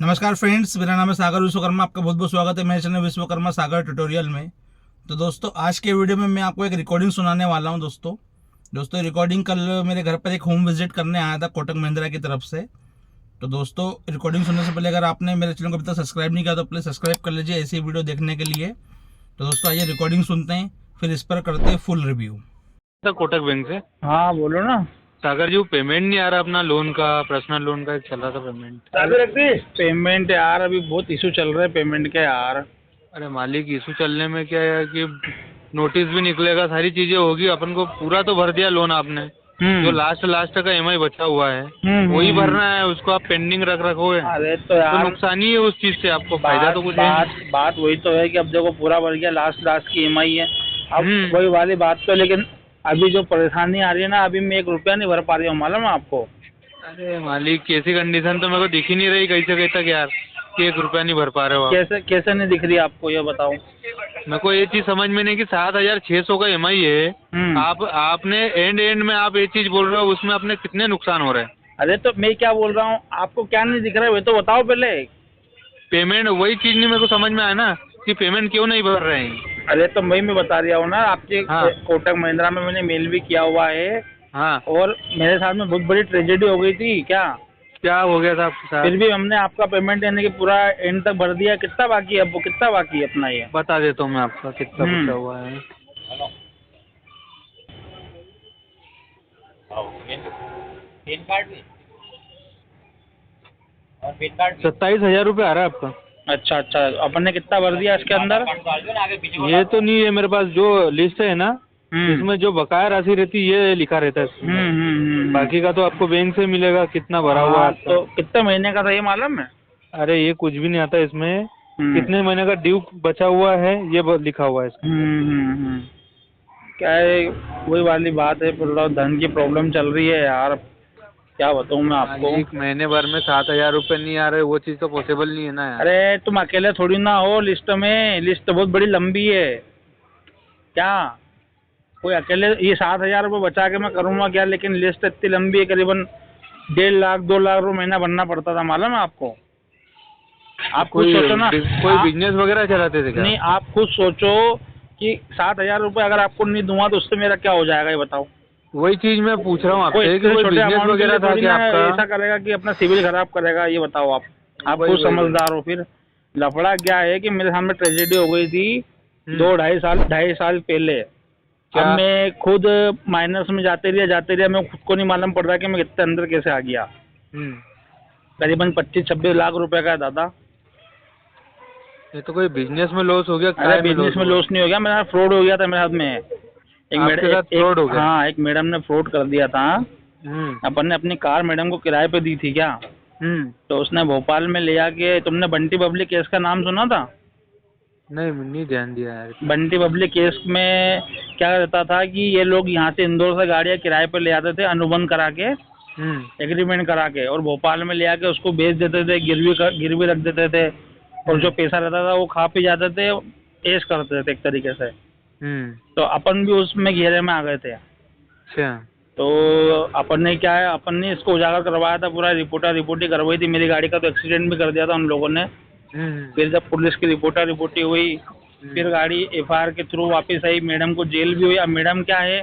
नमस्कार फ्रेंड्स, मेरा नाम है सागर विश्वकर्मा। आपका बहुत बहुत स्वागत है मेरे चैनल विश्वकर्मा सागर ट्यूटोरियल में। तो दोस्तों, आज के वीडियो में मैं आपको एक रिकॉर्डिंग सुनाने वाला हूं। दोस्तों रिकॉर्डिंग कल मेरे घर पर एक होम विजिट करने आया था कोटक महिंद्रा की तरफ से। तो दोस्तों, रिकॉर्डिंग सुनने से पहले अगर आपने मेरे चैनल को अभी तक सब्सक्राइब नहीं किया तो प्लीज़ सब्सक्राइब कर लीजिए ऐसी वीडियो देखने के लिए। तो दोस्तों आइए रिकॉर्डिंग सुनते हैं, फिर इस पर करते हैं फुल रिव्यू। कोटक बैंक से। हाँ बोलो ना। सागर जी, वो पेमेंट नहीं आ रहा अपना लोन का, पर्सनल लोन का एक चल रहा था पेमेंट यार अभी बहुत इशू चल रहे हैं पेमेंट के यार। अरे मालिक, इशू चलने में क्या है कि नोटिस भी निकलेगा, सारी चीजें होगी। अपन को पूरा तो भर दिया लोन आपने, जो लास्ट का ईएमआई बचा हुआ है वही भरना है, उसको आप पेंडिंग रख रखो है। अरे तो यार तो नुकसान ही है उस चीज से, आपको फायदा तो कुछ है। बात वही तो है कि अब देखो पूरा भर गया, लास्ट की ईएमआई है। अब वही वाली बात तो, लेकिन अभी जो परेशानी आ रही है ना, अभी मैं 1 रुपया नहीं भर पा रही हूँ, मालूम है आपको। अरे मालिक, कैसी कंडीशन तो मेरे को दिख ही नहीं रही कैसे कहीं तक यार, कि 1 रुपया नहीं भर पा रहे हो आप। कैसे नहीं दिख रही आपको, ये बताओ। मेरे को ये चीज समझ में नहीं कि 7,600 का ईएमआई है। आपने एंड में आप ये चीज बोल रहे हो, उसमें अपने कितने नुकसान हो रहे हैं। अरे तो मैं क्या बोल रहा हूँ, आपको क्या नहीं दिख रहा है वो तो बताओ पहले। पेमेंट, वही चीज नहीं मेरे को समझ में आया ना कि पेमेंट क्यों नहीं भर रहे हैं। अरे तो मैं बता रहा हूँ ना आपके। हाँ। कोटक महिंद्रा में मैंने मेल भी किया हुआ है। हाँ। और मेरे साथ में बहुत बड़ी ट्रेजेडी हो गई थी। क्या हो गया था आपके साथ? फिर भी हमने आपका पेमेंट यानी कि पूरा एंड तक भर दिया। कितना बाकी है अब, वो कितना बाकी है अपना ये बता देता हूँ मैं आपका कितना बचा हुआ है। पैन कार्ड भी और पैन कार्ड भी। 27,000 रुपये आ रहा है आपका। अच्छा, अपन ने कितना भर दिया इसके अंदर? ये तो नहीं है मेरे पास, जो लिस्ट है ना इसमें जो बकाया राशि रहती है ये लिखा रहता है इसमें। बाकी का तो आपको बैंक से मिलेगा कितना भरा हुआ है। तो कितने महीने का था ये मालूम है? अरे ये कुछ भी नहीं आता इसमें, कितने महीने का ड्यू बचा हुआ है ये लिखा हुआ है इसमें। क्या है, वही वाली बात है, पूरा धन की प्रॉब्लम चल रही है यार। क्या बताऊँ मैं आपको। एक महीने भर में 7,000 रुपये नहीं आ रहे, वो चीज़ तो पॉसिबल नहीं है ना यार। अरे तुम अकेले थोड़ी ना हो लिस्ट में, लिस्ट बहुत बड़ी लंबी है। क्या कोई अकेले ये 7,000 रुपये बचा के मैं करूँगा क्या? लेकिन लिस्ट इतनी लंबी है, करीबन 1.5 लाख 2 लाख रुपये महीना भरना पड़ता था, मालूम है आपको। आप खुद सोचो ना, कोई बिजनेस वगैरह चलाते थे क्या? नहीं, आप खुद सोचो कि 7,000 रुपये अगर आपको नहीं दूंगा तो उससे मेरा क्या हो जाएगा, ये बताओ। वही चीज मैं पूछ रहा हूँ आपसे कि कोई छोटे बिजनेस अमाउंट वगैरह था क्या आपका? ऐसा करेगा कि अपना सिविल खराब करेगा, ये बताओ आप खुद समझदार हो। फिर लफड़ा क्या है कि मेरे सामने ट्रेजेडी हो गई थी 2-2.5 साल पहले। अब मैं खुद माइनस में जाते रहिए, मैं खुद को नहीं मालूम पड़ रहा कि मैं कितने अंदर कैसे आ गया। करीबन 25-26 लाख रुपए का है दादा। ये तो कोई बिजनेस में लॉस हो गया। अरे बिजनेस में लॉस नहीं हो गया, मेरा फ्रॉड हो गया था मेरे हाथ में। फ्रॉड हो गया? हाँ, एक मैडम ने फ्रॉड कर दिया था। अपन ने अपनी कार मैडम को किराए पे दी थी क्या। तो उसने भोपाल में ले आके, तुमने बंटी पब्लिक केस का नाम सुना था? नहीं ध्यान दिया यार। बंटी पब्लिक केस में क्या रहता था कि ये लोग यहाँ से इंदौर से गाड़ियाँ किराए पे ले आते थे, अनुबंध करा के, एग्रीमेंट करा के, और भोपाल में ले आके उसको बेच देते थे, गिरवी रख देते थे, और जो पैसा रहता था वो खा पी जाते थे, ऐश करते थे एक तरीके से। तो अपन भी उसमें घेरे में आ गए थे। अच्छा। तो अपन ने क्या है, अपन ने इसको उजागर करवाया था, पूरा रिपोर्टी करवाई थी। मेरी गाड़ी का तो एक्सीडेंट भी कर दिया था उन लोगों ने। फिर जब पुलिस की रिपोर्टी हुई, फिर गाड़ी एफआईआर के थ्रू वापस आई, मैडम को जेल भी हुई। अब मैडम क्या है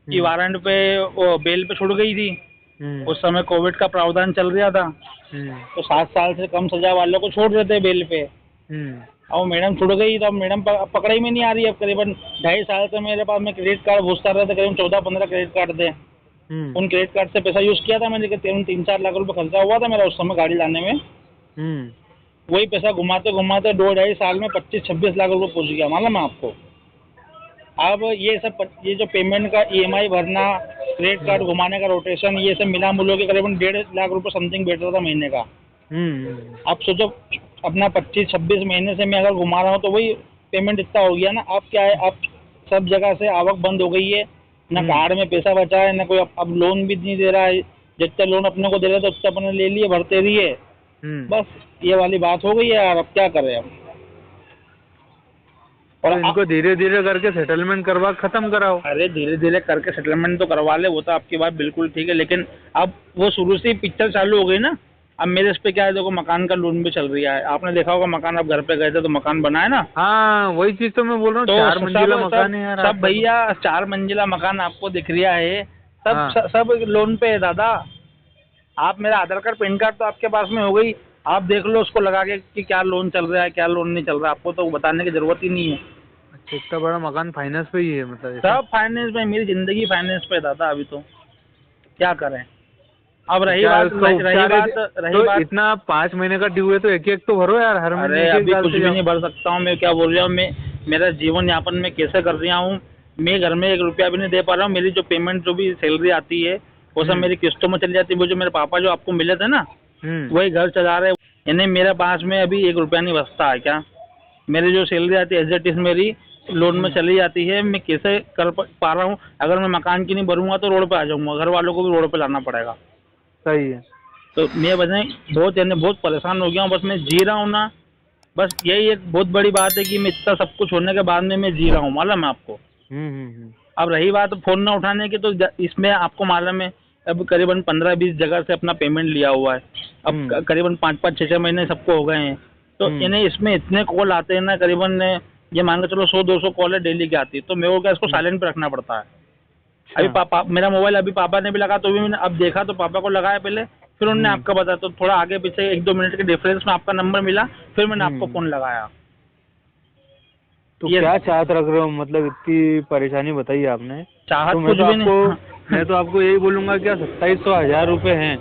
कि वारंट पे वो बेल पे छुड़ गई थी। उस समय कोविड का प्रावधान चल रहा था, तो 7 साल से कम सजा वालों को छोड़ देते बेल पे। अब मैडम छुड़ गई, तो अब मैडम पकड़ाई में नहीं आ रही है। अब करीबन 2.5 साल से मेरे पास में क्रेडिट कार्ड घुसता रहा था, करीबन 14-15 क्रेडिट कार्ड थे। उन क्रेडिट कार्ड से पैसा यूज किया था मैंने, 3-4 लाख रुपए खर्चा हुआ था मेरा उस समय गाड़ी लाने में। वही पैसा घुमाते 2-2.5 साल में 25-26 लाख रुपए पहुंच गया, मालूम है आपको। अब ये जो पेमेंट का ईएमआई भरना, क्रेडिट कार्ड घुमाने का रोटेशन, ये सब मिला मुलो के करीबन 1.5 लाख रुपए समथिंग बैठ रहा था महीने का। आप सोचो, अपना 25-26 महीने से मैं अगर घुमा रहा हूँ तो वही पेमेंट इतना हो गया ना। अब क्या है, अब सब जगह से आवक बंद हो गई है, ना कार्ड में पैसा बचा है, ना कोई अब लोन भी नहीं दे रहा है। जितने लोन अपने को दे रहे थे उतने अपने ले लिए, भरते रहिए, बस ये वाली बात हो गई है यार। अब क्या करें हम। और इनको धीरे धीरे करके सेटलमेंट करवा खत्म कराओ। अरे धीरे धीरे करके सेटलमेंट तो करवा ले, वो तो आपकी बात बिल्कुल ठीक है, लेकिन अब वो शुरू से ही पिक्चर चालू हो गई ना अब मेरे इस पे क्या है, देखो मकान का लोन भी चल रहा है, आपने देखा होगा मकान, आप घर पे गए थे तो मकान बना है ना, हाँ वही चीज तो मैं बोल रहा हूँ, तो 4 मंजिला मकान है यार सब आपका। भैया 4 मंजिला मकान आपको दिख रहा है, सब हाँ। सब लोन पे है दादा। आप मेरा आधार कार्ड पैन कार्ड तो आपके पास में हो गई, आप देख लो उसको लगा के कि क्या लोन चल रहा है क्या लोन नहीं चल रहा, आपको तो बताने की जरूरत ही नहीं है। अच्छा, इतना बड़ा मकान फाइनेंस पे ही है मतलब ऐसा? सब फाइनेंस में, मेरी जिंदगी फाइनेंस पे दादा, अभी तो क्या करें। अब रही क्या बात उसका उपचार है? तो इतना 5 महीने का ड्यू है तो एक तो भरो यार, हर महीने अरे एक-एक अभी डालते कुछ भी जाओ। नहीं भर सकता हूँ मैं, क्या बोल रहा हूँ मैं, मेरा जीवन यापन मैं कैसे कर रहा हूँ, मैं घर में 1 रुपया भी नहीं दे पा रहा हूँ, मेरी जो पेमेंट जो भी सैलरी आती है वो सब मेरी किस्तों में चली जाती है, वो जो मेरे पापा जो आपको मिले थे ना वही घर चला रहे, यानी मेरे पास में अभी 1 रुपया नहीं बचता है क्या, मेरी जो सैलरी आती है एज इट इज मेरी लोन में चली जाती है, मैं कैसे कर पा रहा हूँ। अगर मैं मकान की नहीं भरूंगा तो रोड पे आ जाऊंगा, घर वालों को भी रोड पे लाना पड़ेगा। सही है। तो मैं वजह बहुत यानी बहुत परेशान हो गया हूँ, बस मैं जी रहा हूँ ना, बस यही एक बहुत बड़ी बात है कि मैं इतना सब कुछ होने के बाद में मैं जी रहा हूँ, मालूम है आपको। अब रही बात फोन न उठाने की, तो इसमें आपको मालूम है अब करीबन 15-20 जगह से अपना पेमेंट लिया हुआ है, अब करीबन 5-5, 6-6 महीने सबको हो गए हैं, तो यानी इसमें इतने कॉल आते हैं ना, करीबन ये मान के चलो 100-200 कॉल है डेली की आती है, तो मेरे को क्या इसको साइलेंट पे रखना पड़ता है। अभी पापा मेरा मोबाइल अभी पापा ने भी लगा तो भी मैंने अब देखा तो पापा को लगाया पहले, फिर उन्होंने आपका बताया, तो थोड़ा आगे पीछे 1-2 मिनट के डिफरेंस में आपका नंबर मिला, फिर मैंने आपको फोन लगाया। तो क्या चाहत रख रहे हो, मतलब इतनी परेशानी बताई आपने? चाहत तो कुछ भी नहीं। मैं तो आपको यही बोलूंगा, क्या 2700 रुपए हैं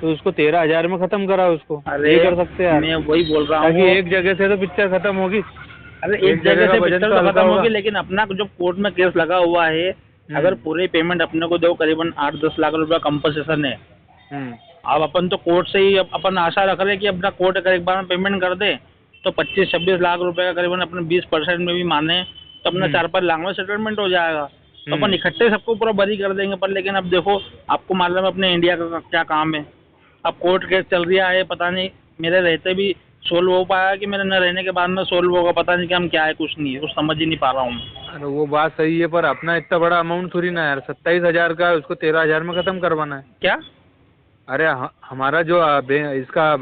तो उसको 13,000 में खत्म करा उसको। अरे ये कर सकते हैं मैं वही बोल रहा हूँ, ताकि एक जगह से तो पिक्चर खत्म होगी। अरे एक जगह से पिक्चर तो खत्म होगी, लेकिन अपना जो कोर्ट में केस लगा हुआ है, अगर पूरी पेमेंट अपने को दो, करीबन 8-10 लाख रुपया कंपनसेशन है। अब अपन तो कोर्ट से ही अपन आशा रख रहे हैं कि अपना कोर्ट अगर एक बार में पेमेंट कर दे तो 25-26 लाख रुपए का करीबन अपने 20% में भी माने तो अपना 4-5 लाख में सेटलमेंट हो जाएगा, तो अपन इकट्ठे सबको पूरा बरी कर देंगे। पर लेकिन अब देखो, आपको मालूम है अपने इंडिया का क्या काम है, अब कोर्ट केस चल रहा है, पता नहीं मेरे रहते भी सोल्व हो पाया कि मेरे न रहने के बाद में सोल्व होगा, पता नहीं कि हम क्या है, कुछ नहीं है, कुछ समझ ही नहीं पा रहा हूँ मैं। अरे वो बात सही है, पर अपना इतना बड़ा अमाउंट थोड़ी ना यार, 27,000 का उसको 13,000 में खत्म करवाना है क्या? अरे हमारा जो इसका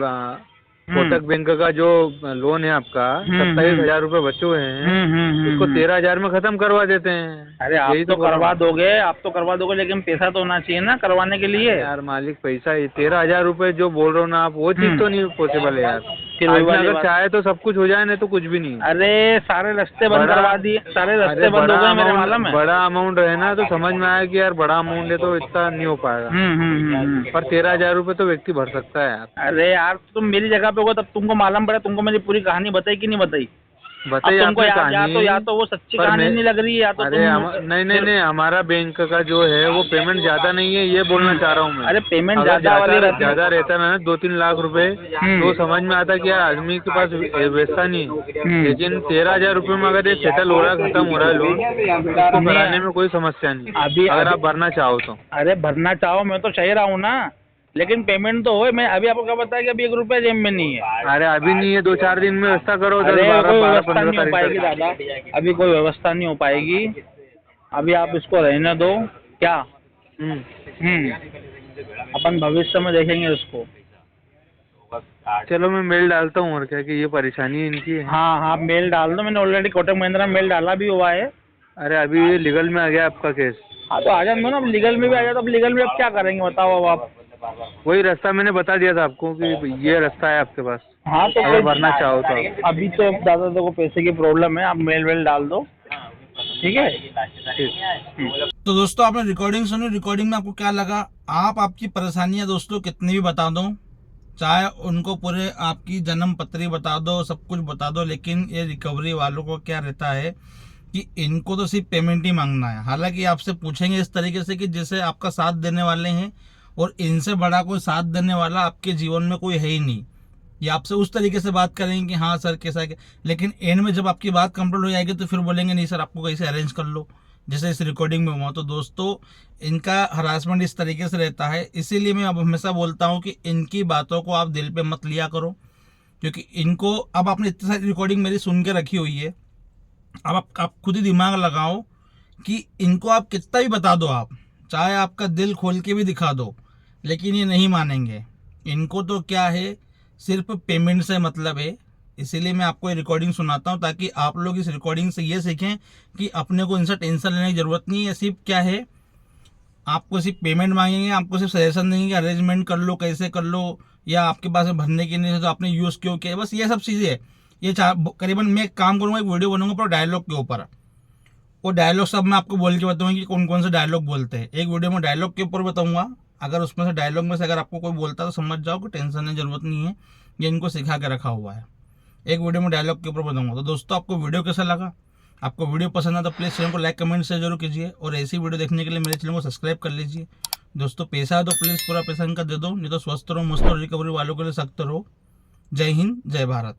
कोटक बैंक का जो लोन है आपका, 27,000 रुपए बचे हुए हैं, उसको 13,000 में खत्म करवा देते हैं। अरे आप तो करवा दोगे, आप तो करवा दोगे, लेकिन पैसा तो होना चाहिए ना करवाने के लिए। यार मालिक पैसा 13,000 रुपए जो बोल रहे हो ना आप, वो चीज तो नहीं पॉसिबल है यार। अगर चाहे तो सब कुछ हो जाए, नहीं तो कुछ भी नहीं। अरे सारे रास्ते बंद करवा दिए, सारे रास्ते बंद हो गए मेरे मालूम है। बड़ा अमाउंट है ना, तो समझ में आया कि यार बड़ा अमाउंट है तो इतना नहीं हो पाएगा। पर 13,000 रुपए तो व्यक्ति भर सकता है यार। अरे यार तुम मेरी जगह पे हो तब तुमको मालूम पड़ा, तुमको मेरी पूरी कहानी बताई कि नहीं बताई? बताइए तुमको या तो वो सच्ची कहानी नहीं लग रही है, या तो नहीं, हमारा बैंक का जो है वो पेमेंट ज्यादा नहीं है, ये बोलना चाह रहा हूँ मैं। अरे पेमेंट ज्यादा रहता ना 2-3 लाख रुपए, तो समझ में आता कि यार आदमी के पास वैसा नहीं, लेकिन 13,000 रुपए में अगर ये सेटल हो रहा है, खत्म हो रहा है लोन, उसको भराने में कोई समस्या नहीं अभी अगर आप भरना चाहो तो। अरे भरना चाहो, मैं तो चाह रहा हूँ ना, लेकिन पेमेंट तो हो। मैं अभी आपको क्या बताया कि अभी 1 रुपया जेब में नहीं है। अरे अभी नहीं है, 2-4 दिन में व्यवस्था करो। अरे कोई व्यवस्था नहीं हो पाएगी दादा, अभी कोई व्यवस्था नहीं हो पाएगी, अभी आप इसको रहने दो। क्या अपन भविष्य में देखेंगे उसको। चलो मैं मेल डालता हूँ, और क्या कि ये परेशानी इनकी है। हाँ मेल डाल दो, मैंने ऑलरेडी कोटक महिंद्रा में मेल डाला भी हुआ है। अरे अभी ये लीगल में आ गया आपका केस। हाँ तो आ जाओ ना, अब लीगल में भी आ जाए, तो अब लीगल में अब क्या करेंगे बताओ। अब आप वही रास्ता मैंने बता दिया था आपको कि ये रास्ता है आपके पास। हाँ तो अगर भरना चाहो तो। अभी तो दादा देखो पैसे की प्रॉब्लम है, आप मेल डाल दो, ठीक है। तो दोस्तों आपने रिकॉर्डिंग सुनी, रिकॉर्डिंग में आपको क्या लगा? आप आपकी परेशानियां दोस्तों कितनी भी बता दो, चाहे उनको पूरे आपकी जन्म पत्री बता दो, सब कुछ बता दो, लेकिन ये रिकवरी वालों को क्या रहता है कि इनको तो सिर्फ पेमेंट ही मांगना है। हालांकि आपसे पूछेंगे इस तरीके से कि जैसे आपका साथ देने वाले हैं, और इनसे बड़ा कोई साथ देने वाला आपके जीवन में कोई है ही नहीं। ये आपसे उस तरीके से बात करेंगे कि हाँ सर कैसा है, लेकिन एंड में जब आपकी बात कंप्लीट हो जाएगी तो फिर बोलेंगे नहीं सर आपको कैसे अरेंज कर लो, जैसे इस रिकॉर्डिंग में हुआ। तो दोस्तों इनका हरासमेंट इस तरीके से रहता है, इसीलिए मैं अब हमेशा बोलता हूँ कि इनकी बातों को आप दिल पे मत लिया करो, क्योंकि इनको अब आपने इतनी सारी रिकॉर्डिंग मेरी सुन के रखी हुई है, अब आप खुद ही दिमाग लगाओ कि इनको आप कितना भी बता दो, आप चाहे आपका दिल खोल के भी दिखा दो, लेकिन ये नहीं मानेंगे। इनको तो क्या है, सिर्फ पेमेंट से मतलब है। इसीलिए मैं आपको ये रिकॉर्डिंग सुनाता हूँ ताकि आप लोग इस रिकॉर्डिंग से ये सीखें कि अपने को इनसे टेंशन लेने की ज़रूरत नहीं है। सिर्फ क्या है, आपको सिर्फ पेमेंट मांगेंगे, आपको सिर्फ सजेशन देंगे कि अरेंजमेंट कर लो, कैसे कर लो, या आपके पास में भरने के नहीं है तो आपने यूज़ क्यों किया, बस ये सब चीज़ें है। ये करीबन मैं एक काम करूँगा, एक वीडियो बनूंगा पूरा डायलॉग के ऊपर। वो डायलॉग सब मैं आपको बोल के बताऊंगा कि कौन कौन से डायलॉग बोलते हैं। एक वीडियो में डायलॉग के ऊपर बताऊंगा, अगर उसमें से डायलॉग में से अगर आपको कोई बोलता है तो समझ जाओ कि टेंशन की जरूरत नहीं है, ये इनको सिखा के रखा हुआ है। एक वीडियो में डायलॉग के ऊपर बताऊंगा। तो दोस्तों, आपको वीडियो कैसा लगा? आपको वीडियो पसंद है तो प्लीज़ चैनल को लाइक कमेंट से जरूर कीजिए, और ऐसी वीडियो देखने के लिए मेरे चैनल को सब्सक्राइब कर लीजिए। दोस्तों, पैसा है तो प्लीज़ पूरा पैसा इनका दे दो, नहीं तो स्वस्थ रहो, मस्त रहो, रिकवरी वालों के लिए सख्त रहो। जय हिंद, जय भारत।